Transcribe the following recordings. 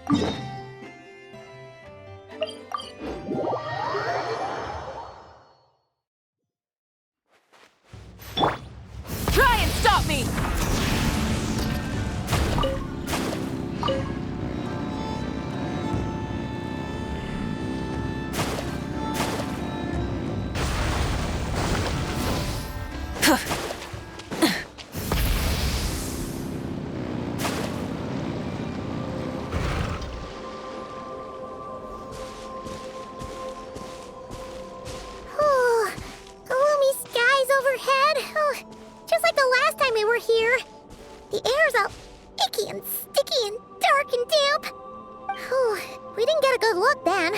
Try and stop me! Here. The air's all icky and sticky and dark and damp. Whew, we didn't get a good look then.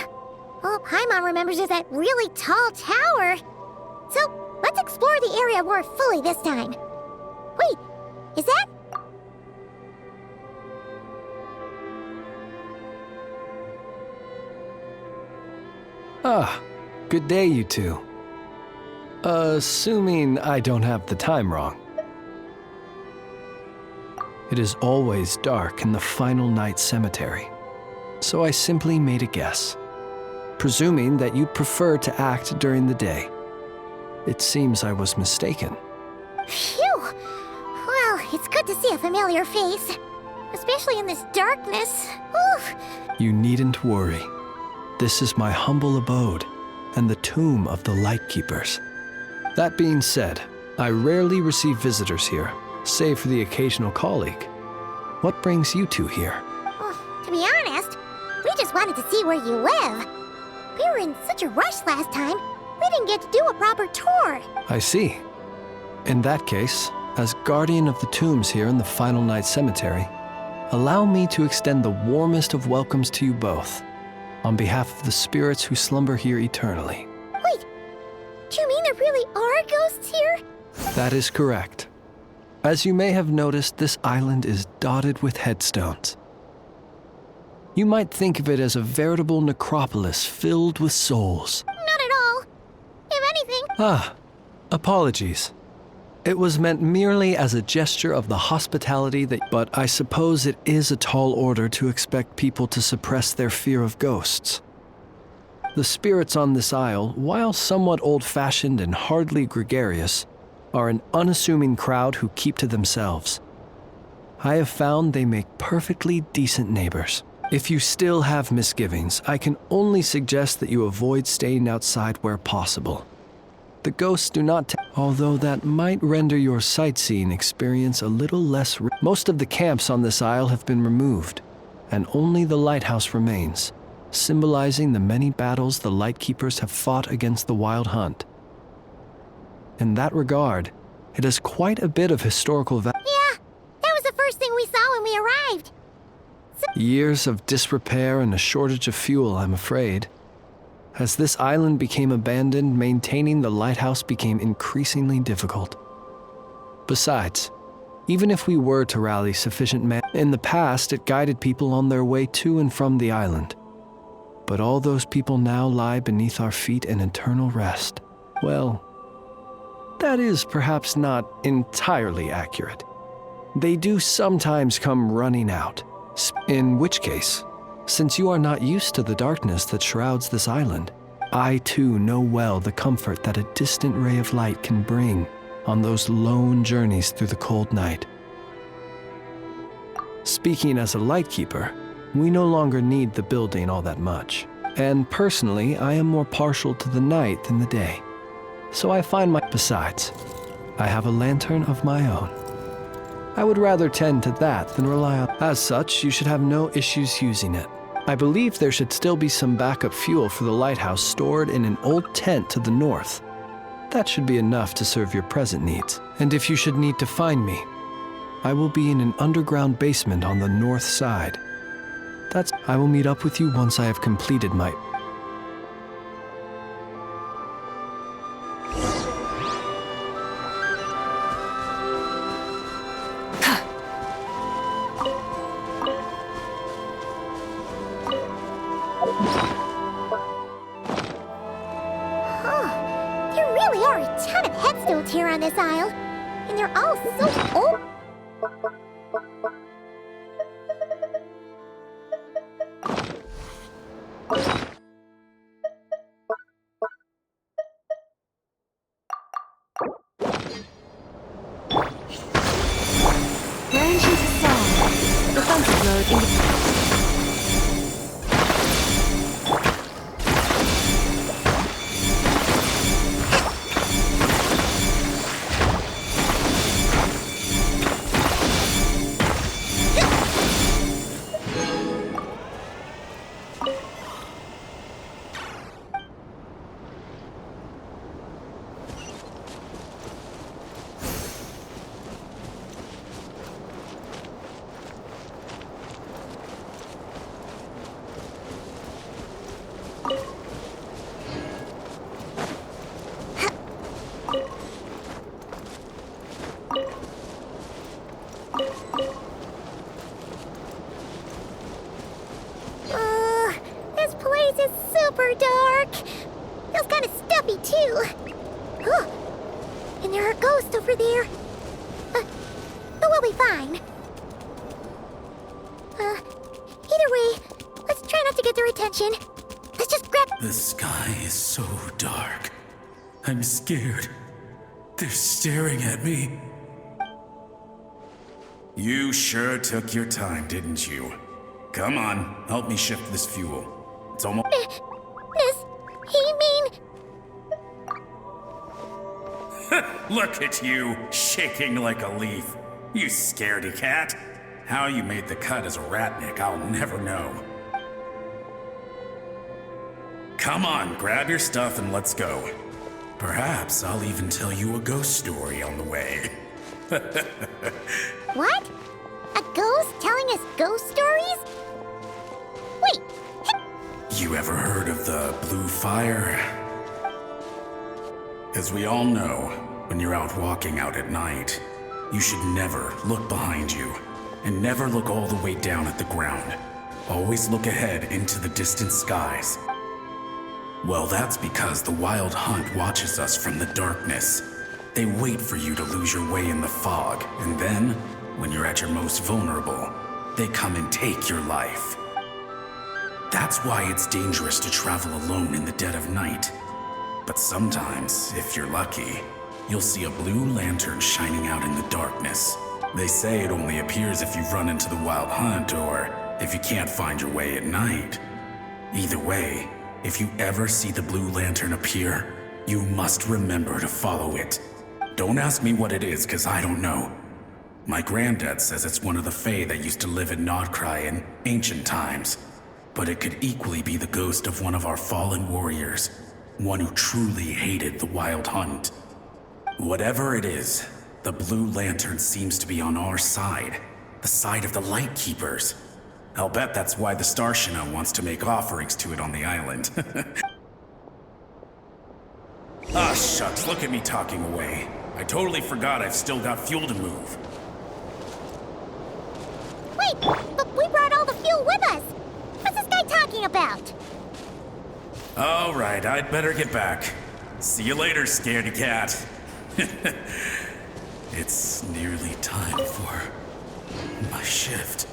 All Paimon remembers is that really tall tower. So, let's explore the area more fully this time. Wait, is that? Ah, good day, you two. Assuming I don't have the time wrong. It is always dark in the final night cemetery, so I simply made a guess, presuming that you'd prefer to act during the day. It seems I was mistaken. Phew! Well, it's good to see a familiar face, especially in this darkness. Oof. You needn't worry. This is my humble abode and the tomb of the Lightkeepers. That being said, I rarely receive visitors here, save for the occasional colleague. What brings you two here? Well, to be honest, we just wanted to see where you live. We were in such a rush last time, we didn't get to do a proper tour. I see. In that case, as guardian of the tombs here in the Final Night Cemetery, allow me to extend the warmest of welcomes to you both, on behalf of the spirits who slumber here eternally. Wait, do you mean there really are ghosts here? That is correct. As you may have noticed, this island is dotted with headstones. You might think of it as a veritable necropolis filled with souls. Not at all. If anything... Apologies. It was meant merely as a gesture of the hospitality but I suppose it is a tall order to expect people to suppress their fear of ghosts. The spirits on this isle, while somewhat old-fashioned and hardly gregarious, are an unassuming crowd who keep to themselves. I have found they make perfectly decent neighbors. If you still have misgivings, I can only suggest that you avoid staying outside where possible. The ghosts do not although that might render your sightseeing experience a little less Most of the camps on this isle have been removed, and only the lighthouse remains, symbolizing the many battles the Lightkeepers have fought against the Wild Hunt. In that regard, it has quite a bit of historical value. Yeah, that was the first thing we saw when we arrived. Years of disrepair and a shortage of fuel, I'm afraid. As this island became abandoned, maintaining the lighthouse became increasingly difficult. Besides, even if we were to rally sufficient men, in the past it guided people on their way to and from the island. But all those people now lie beneath our feet in eternal rest. Well, that is perhaps not entirely accurate. They do sometimes come running out, in which case, since you are not used to the darkness that shrouds this island, I too know well the comfort that a distant ray of light can bring on those lone journeys through the cold night. Speaking as a Lightkeeper, we no longer need the building all that much, and personally, I am more partial to the night than the day. So I find besides, I have a lantern of my own. I would rather tend to that than rely on. As such, you should have no issues using it. I believe there should still be some backup fuel for the lighthouse stored in an old tent to the north. That should be enough to serve your present needs. And if you should need to find me, I will be in an underground basement on the north side. I will meet up with you once I have completed my... There really are a ton of headstones here on this isle, and they're all so old. mode. This place is super dark. Feels kind of stuffy, too. Oh, and there are ghosts over there. But we'll be fine. Either way, let's try not to get their attention. Let's just grab... The sky is so dark. I'm scared. They're staring at me. You sure took your time, didn't you? Come on, help me shift this fuel. It's almost... Does he mean... Look at you, shaking like a leaf. You scaredy cat. How you made the cut as a ratnik, I'll never know. Come on, grab your stuff and let's go. Perhaps I'll even tell you a ghost story on the way. What? A ghost telling us ghost stories? Wait, You ever heard of the blue fire? As we all know, when you're out walking out at night, you should never look behind you, and never look all the way down at the ground. Always look ahead into the distant skies. Well, that's because the Wild Hunt watches us from the darkness. They wait for you to lose your way in the fog, and then, when you're at your most vulnerable, they come and take your life. That's why it's dangerous to travel alone in the dead of night. But sometimes, if you're lucky, you'll see a blue lantern shining out in the darkness. They say it only appears if you've run into the Wild Hunt or if you can't find your way at night. Either way, if you ever see the blue lantern appear, you must remember to follow it. Don't ask me what it is, 'cause I don't know. My granddad says it's one of the Fae that used to live in Nodcry in ancient times. But it could equally be the ghost of one of our fallen warriors, one who truly hated the Wild Hunt. Whatever it is, the blue lantern seems to be on our side, the side of the Light Keepers. I'll bet that's why the Starshina wants to make offerings to it on the island. Ah, shucks, look at me talking away. I totally forgot I've still got fuel to move. wait, but we brought all the fuel with us. What's this guy talking about? All right, I'd better get back. See you later, scaredy cat. It's nearly time for my shift.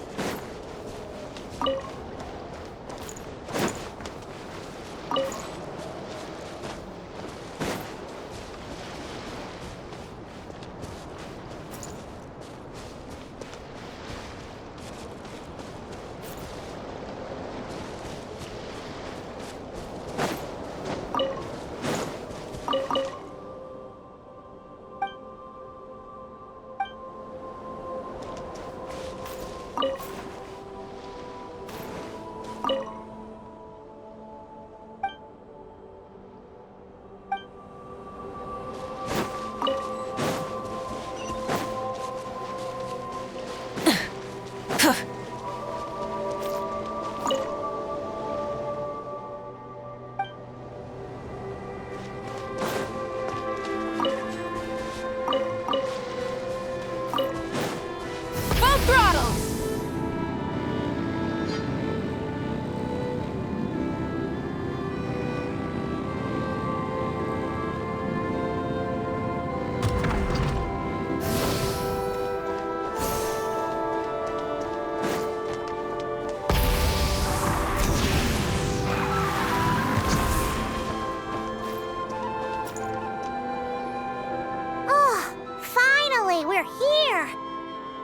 We're here!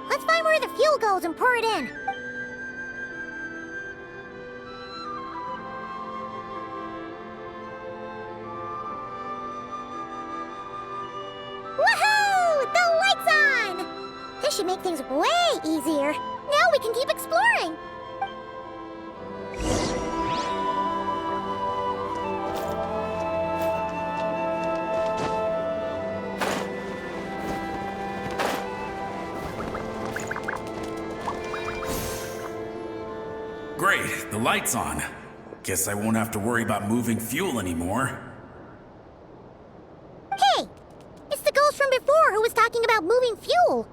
Let's find where the fuel goes and pour it in. should make things way easier. Now we can keep exploring. Great, the light's on. Guess I won't have to worry about moving fuel anymore. Hey! It's the ghost from before who was talking about moving fuel.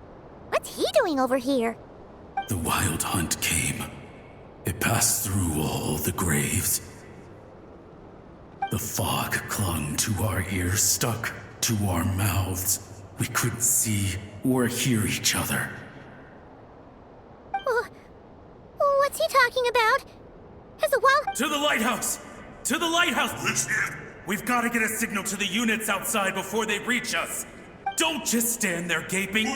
What's he doing over here? The wild hunt came. It passed through all the graves. The fog clung to our ears, stuck to our mouths. We couldn't see or hear each other. What's he talking about? Has the wild... To the lighthouse! To the lighthouse! We've got to get a signal to the units outside before they reach us. Don't just stand there gaping.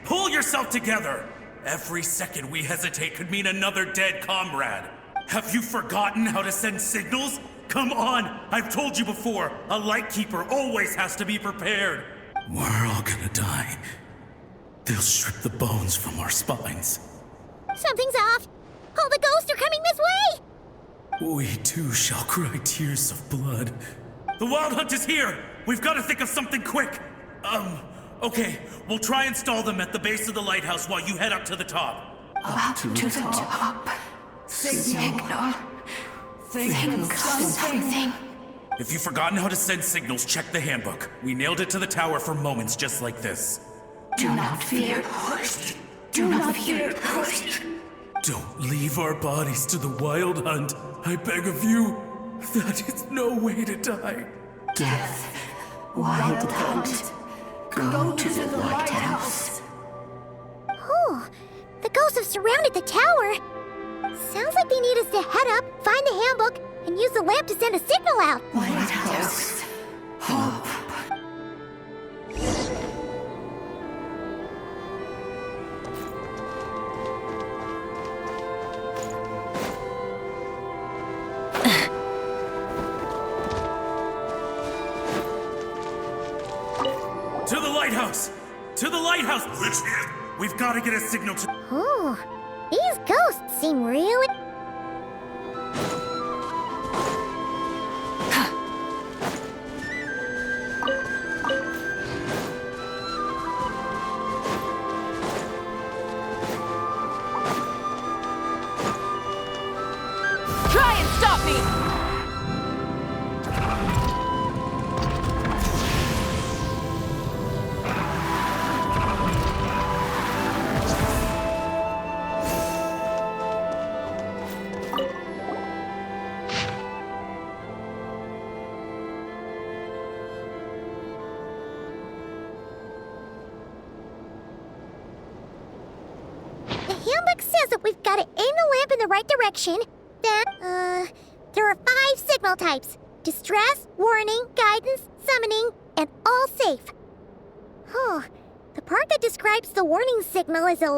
Pull yourself together. Every second we hesitate could mean another dead comrade. Have you forgotten how to send signals? Come on! I've told you before, a lightkeeper always has to be prepared. We're all gonna die. They'll strip the bones from our spines. Something's off. All the ghosts are coming this way! We too shall cry tears of blood. The wild hunt is here! We've got to think of something quick! Okay, we'll try and stall them at the base of the lighthouse while you head up to the top. Up to the top. Signal. Think of something. If you've forgotten how to send signals, check the handbook. We nailed it to the tower for moments just like this. Do not fear. Do not fear. Don't leave our bodies to the wild hunt. I beg of you. That is no way to die. Death. Wild hunt. Go to the lighthouse. Oh, the ghosts have surrounded the tower. Sounds like they need us to head up, find the handbook, and use the lamp to send a signal out. Lighthouse. Hope. To the lighthouse! To the lighthouse! We've got to get a signal to... Oh, these ghosts seem really... Try and stop me! The handbook says that we've got to aim the lamp in the right direction. Then, there are 5 signal types. Distress, warning, guidance, summoning, and all safe. Oh, the part that describes the warning signal is a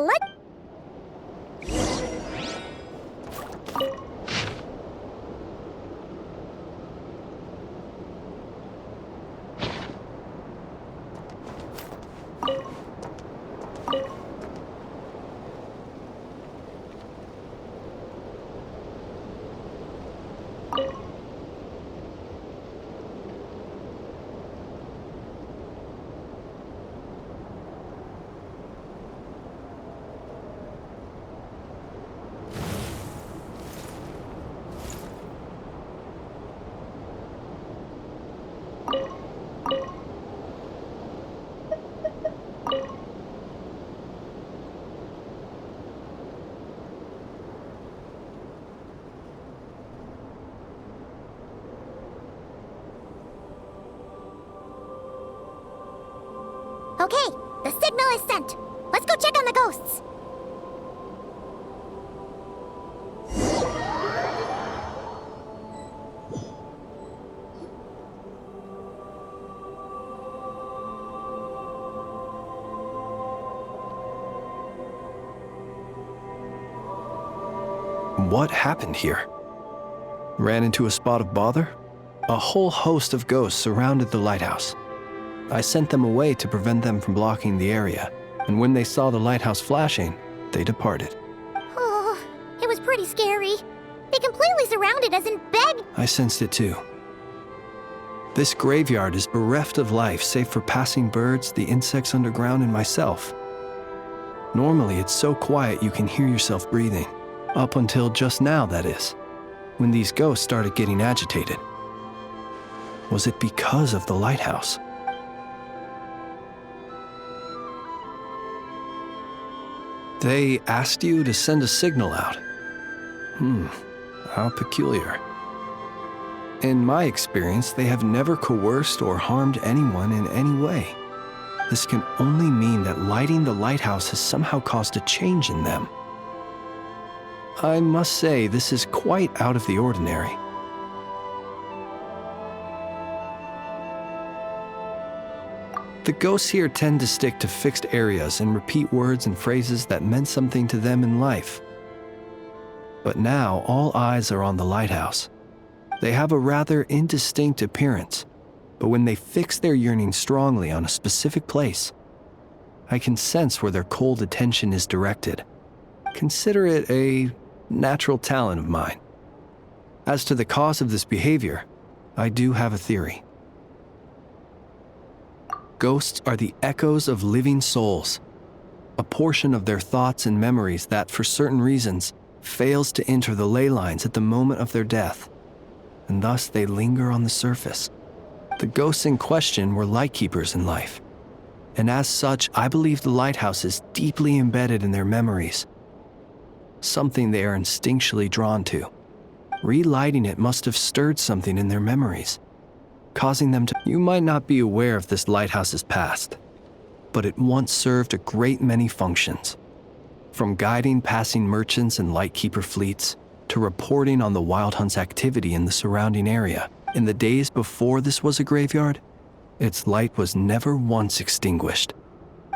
Okay, the signal is sent. Let's go check on the ghosts. What happened here? Ran into a spot of bother? A whole host of ghosts surrounded the lighthouse. I sent them away to prevent them from blocking the area, and when they saw the lighthouse flashing, they departed. Oh, it was pretty scary. They completely surrounded us and begged. I sensed it too. This graveyard is bereft of life save for passing birds, the insects underground, and myself. Normally, it's so quiet you can hear yourself breathing. Up until just now, that is, when these ghosts started getting agitated. Was it because of the lighthouse? They asked you to send a signal out. How peculiar. In my experience, they have never coerced or harmed anyone in any way. This can only mean that lighting the lighthouse has somehow caused a change in them. I must say, this is quite out of the ordinary. The ghosts here tend to stick to fixed areas and repeat words and phrases that meant something to them in life. But now, all eyes are on the lighthouse. They have a rather indistinct appearance, but when they fix their yearning strongly on a specific place, I can sense where their cold attention is directed. Consider it a natural talent of mine. As to the cause of this behavior, I do have a theory. Ghosts are the echoes of living souls, a portion of their thoughts and memories that, for certain reasons, fails to enter the ley lines at the moment of their death, and thus they linger on the surface. The ghosts in question were lightkeepers in life, and as such, I believe the lighthouse is deeply embedded in their memories, something they are instinctually drawn to. Relighting it must have stirred something in their memories, causing them to... You might not be aware of this lighthouse's past, but it once served a great many functions. From guiding passing merchants and lightkeeper fleets, to reporting on the Wild Hunt's activity in the surrounding area. In the days before this was a graveyard, its light was never once extinguished.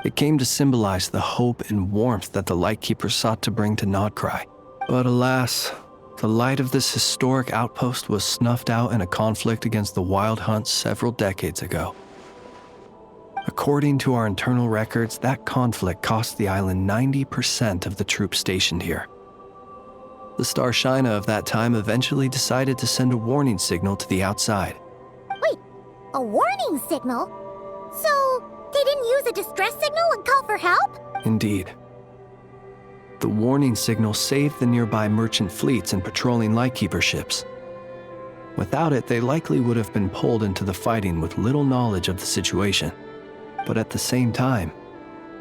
It came to symbolize the hope and warmth that the lightkeeper sought to bring to Nodcry. But alas, the light of this historic outpost was snuffed out in a conflict against the Wild Hunt several decades ago. According to our internal records, that conflict cost the island 90% of the troops stationed here. The Starshina of that time eventually decided to send a warning signal to the outside. Wait, a warning signal? So, they didn't use a distress signal and call for help? Indeed. The warning signal saved the nearby merchant fleets and patrolling lightkeeper ships. Without it, they likely would have been pulled into the fighting with little knowledge of the situation. But at the same time,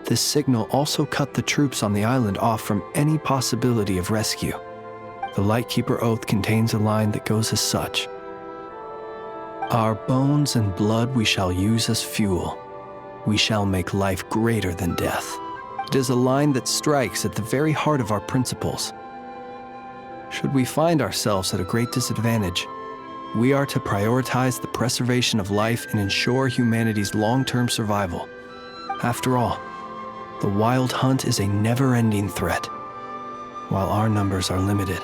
this signal also cut the troops on the island off from any possibility of rescue. The Lightkeeper Oath contains a line that goes as such: "Our bones and blood we shall use as fuel. We shall make life greater than death." It is a line that strikes at the very heart of our principles. Should we find ourselves at a great disadvantage, we are to prioritize the preservation of life and ensure humanity's long-term survival. After all, the Wild Hunt is a never-ending threat, while our numbers are limited.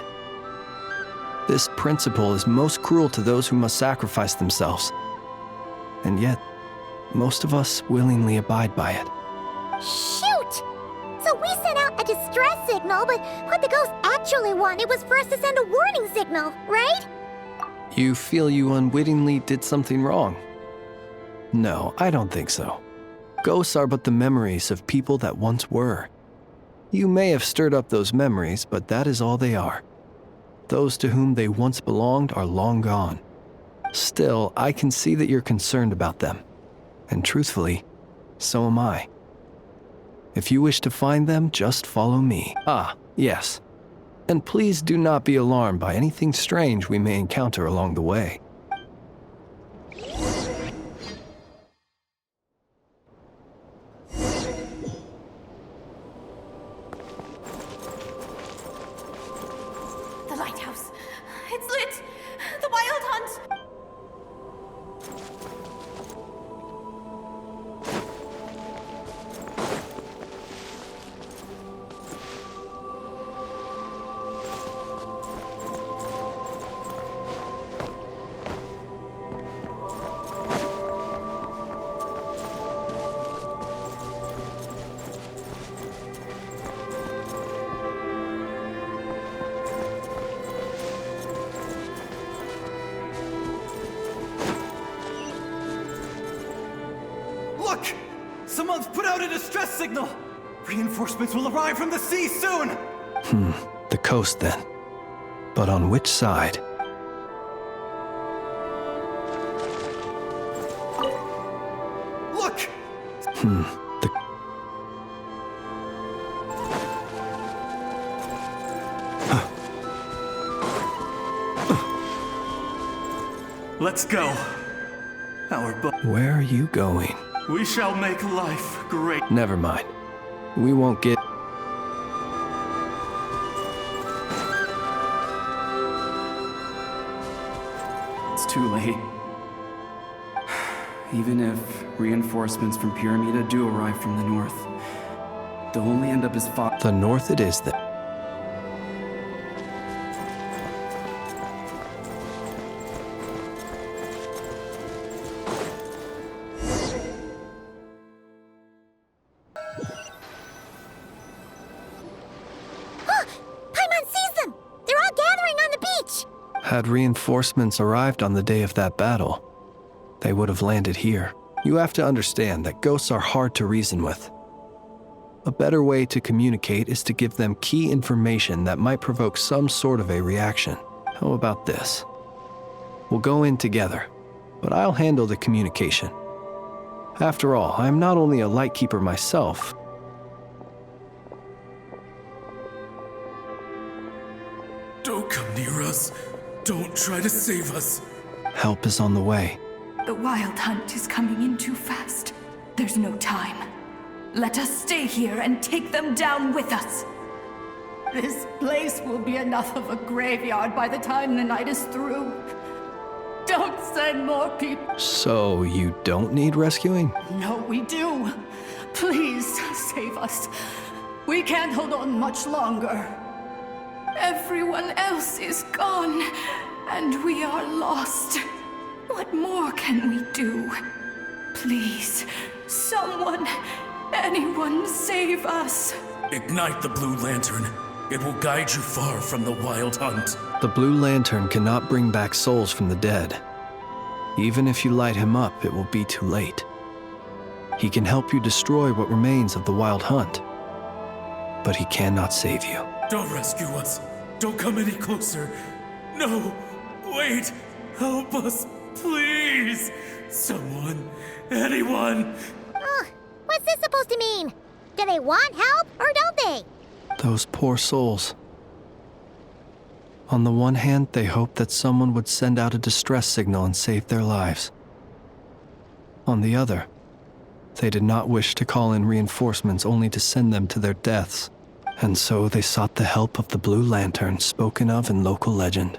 This principle is most cruel to those who must sacrifice themselves, and yet, most of us willingly abide by it. Shoot! So we sent out a distress signal, but what the ghost actually wanted was for us to send a warning signal, right? You feel you unwittingly did something wrong? No, I don't think so. Ghosts are but the memories of people that once were. You may have stirred up those memories, but that is all they are. Those to whom they once belonged are long gone. Still, I can see that you're concerned about them. And truthfully, so am I. If you wish to find them, just follow me. Ah, yes. And please do not be alarmed by anything strange we may encounter along the way. The lighthouse. It's lit. The Wild Hunt. Someone's put out a distress signal! Reinforcements will arrive from the sea soon! The coast then. But on which side? Look! The... Let's go. Where are you going? We shall make life great. Never mind. We won't get... It's too late. Even if reinforcements from Pyramida do arrive from the north, they'll only end up as The north it is then. Paimon sees them! They're all gathering on the beach! Had reinforcements arrived on the day of that battle, they would have landed here. You have to understand that ghosts are hard to reason with. A better way to communicate is to give them key information that might provoke some sort of a reaction. How about this? We'll go in together, but I'll handle the communication. After all, I am not only a Lightkeeper myself. Don't come near us. Don't try to save us. Help is on the way. The Wild Hunt is coming in too fast. There's no time. Let us stay here and take them down with us. This place will be enough of a graveyard by the time the night is through. Don't send more people. So you don't need rescuing? No, we do. Please save us. We can't hold on much longer. Everyone else is gone, and we are lost. What more can we do? Please, someone, anyone save us. Ignite the Blue Lantern. It will guide you far from the Wild Hunt. The Blue Lantern cannot bring back souls from the dead. Even if you light him up, it will be too late. He can help you destroy what remains of the Wild Hunt, but he cannot save you. Don't rescue us. Don't come any closer. No, wait. Help us, please. Someone, anyone. What's this supposed to mean? Do they want help, or don't they? Those poor souls. On the one hand, they hoped that someone would send out a distress signal and save their lives. On the other, they did not wish to call in reinforcements only to send them to their deaths. And so they sought the help of the Blue Lantern spoken of in local legend.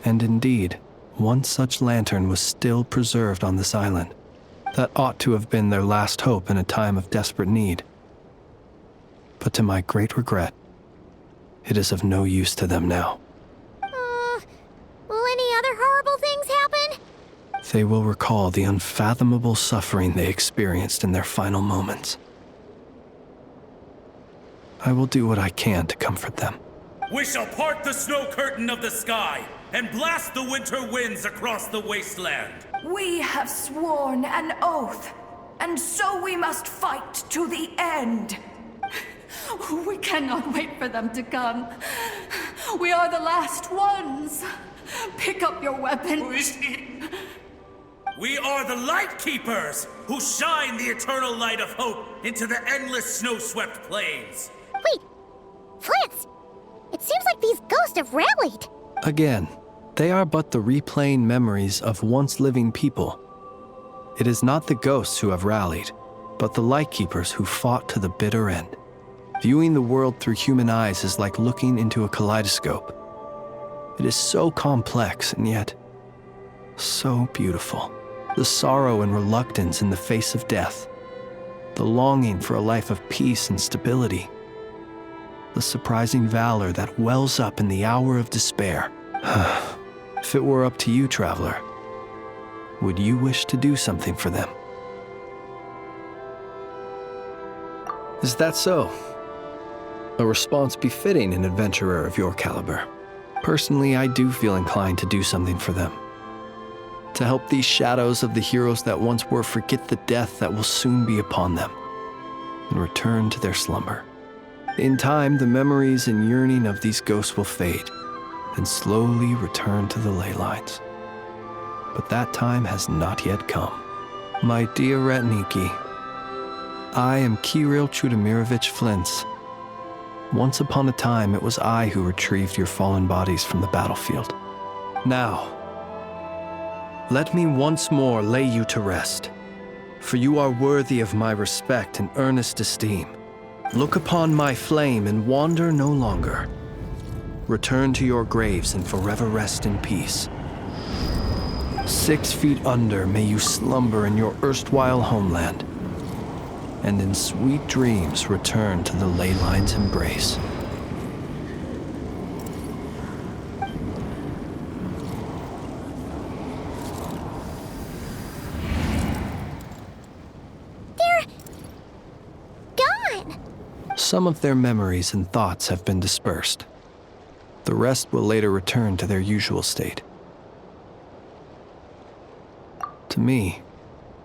And indeed, one such lantern was still preserved on this island. That ought to have been their last hope in a time of desperate need. But to my great regret, it is of no use to them now. Will any other horrible things happen? They will recall the unfathomable suffering they experienced in their final moments. I will do what I can to comfort them. We shall part the snow curtain of the sky and blast the winter winds across the wasteland. We have sworn an oath, and so we must fight to the end. We cannot wait for them to come. We are the last ones. Pick up your weapons. We are the Lightkeepers, who shine the eternal light of hope into the endless snow-swept plains. Wait, Flint's! It seems like these ghosts have rallied. Again, they are but the replaying memories of once living people. It is not the ghosts who have rallied, but the Lightkeepers who fought to the bitter end. Viewing the world through human eyes is like looking into a kaleidoscope. It is so complex and yet so beautiful. The sorrow and reluctance in the face of death. The longing for a life of peace and stability. The surprising valor that wells up in the hour of despair. If it were up to you, traveler, would you wish to do something for them? Is that so? A response befitting an adventurer of your caliber. Personally, I do feel inclined to do something for them. to help these shadows of the heroes that once were forget the death that will soon be upon them and return to their slumber. In time, the memories and yearning of these ghosts will fade and slowly return to the ley lines. But that time has not yet come. My dear Ratniki, I am Kirill Chudamirovich Flintz. Once upon a time, it was I who retrieved your fallen bodies from the battlefield. Now, let me once more lay you to rest, for you are worthy of my respect and earnest esteem. Look upon my flame and wander no longer. Return to your graves and forever rest in peace. 6 feet under may you slumber in your erstwhile homeland, and in sweet dreams return to the ley line's embrace. They're gone. Some of their memories and thoughts have been dispersed. The rest will later return to their usual state. To me,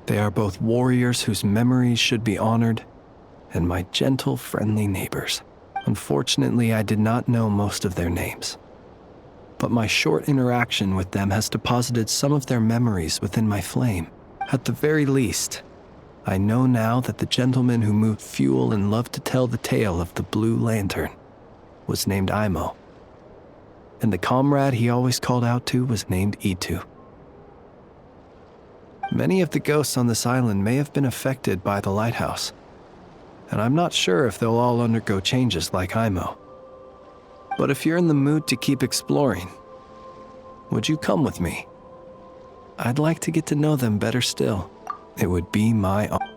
they are both warriors whose memories should be honored and my gentle, friendly neighbors. Unfortunately, I did not know most of their names, but my short interaction with them has deposited some of their memories within my flame. At the very least, I know now that the gentleman who moved fuel and loved to tell the tale of the Blue Lantern was named Imo, and the comrade he always called out to was named Itu. Many of the ghosts on this island may have been affected by the lighthouse, and I'm not sure if they'll all undergo changes like Imo. But if you're in the mood to keep exploring, would you come with me? I'd like to get to know them better still. It would be my honor.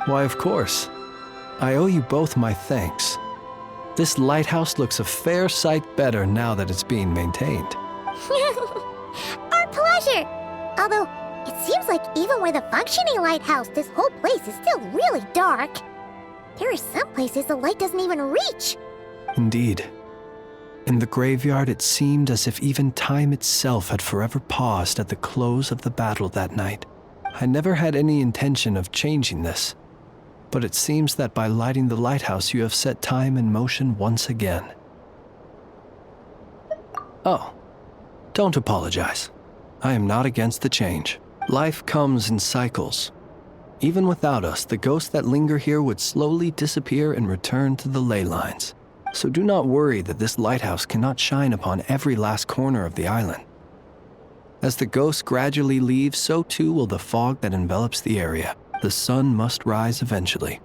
Why, of course. I owe you both my thanks. This lighthouse looks a fair sight better now that it's being maintained. Our pleasure! Although, it seems like even with a functioning lighthouse, this whole place is still really dark. There are some places the light doesn't even reach. Indeed. In the graveyard, it seemed as if even time itself had forever paused at the close of the battle that night. I never had any intention of changing this, but it seems that by lighting the lighthouse, you have set time in motion once again. Oh, don't apologize. I am not against the change. Life comes in cycles. Even without us, the ghosts that linger here would slowly disappear and return to the ley lines. So do not worry that this lighthouse cannot shine upon every last corner of the island. As the ghosts gradually leave, so too will the fog that envelops the area. The sun must rise eventually.